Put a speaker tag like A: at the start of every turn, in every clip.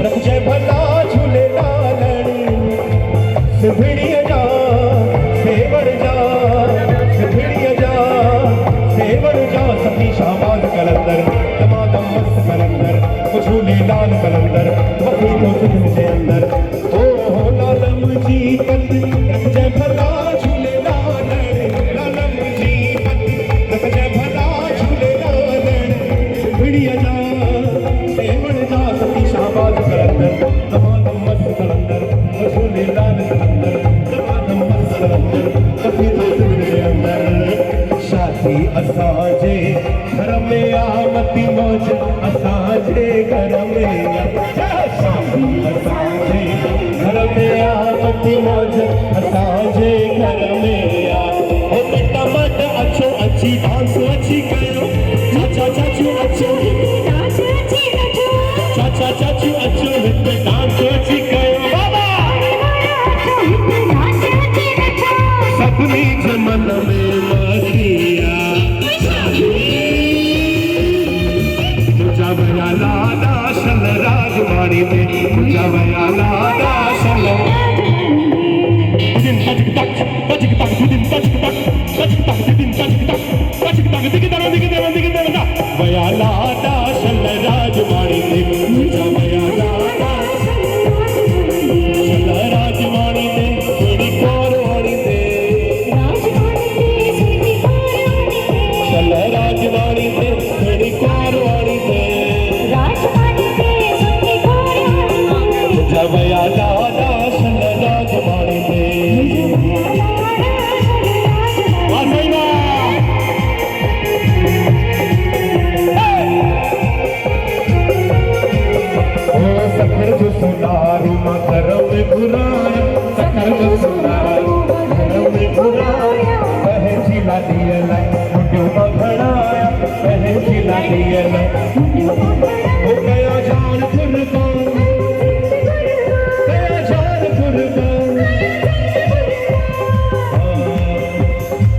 A: रखजे भला झूले लालण सिभिड़िया जा सेवड़ जा सिभिड़िया जा सेवड़ जा सती शाबाद कलंदर दमादम मस्त कलंदर झूले लाल कलंदर वही को सिद्ध के अंदर ओ लालम जी पत रखजे भला झूले लालण लालम जी पत रखजे भला झूले लालण सिभिड़िया जा सेवड़ जा सती शाबाद कलंदर दमादम मस्त कलंदर झूले लाल कलंदर दमादम मस्त कलंदर वही को सिद्ध के अंदर शादी असांजे घर में आमती मौज असांजे घर में शादी असांजे घर में आमती मौज असांजे घर में ओ बेटा मट अच्छो अच्छी डांस अच्छी कयो चाचा चाचू अच्छो चाचा चाचू अच्छो हित डांस अच्छी कयो बाबा सपनी मन में मसिया मुझा लादा सल राजवाड़ी में मुझा लादा सल दिन तक तक दिन तक दिन तक वया लादा सल राजवाड़ी में मुझा लादा सल राजवाड़ी में थोड़ी कोरवाड़ी में सल राजवाड़ी में थोड़ी कोरवाड़ी में वया लादा सल राजवाड़ी में सखर जो सुनारू मकर में घुराया सखर जो सुनारू मकर में घुराया कहे जिला दियला मुंडो मघड़ाया कहे जिला दियला हो गया जान कुर्बान गया जान कुर्बान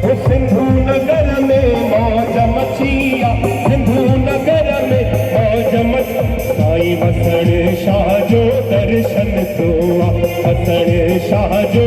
A: हो सिंधु नगर में मौज मचिया सिंधु नगर में मौज मचिया साईं वसण शाह जो दर्शन तो वसण शाह जो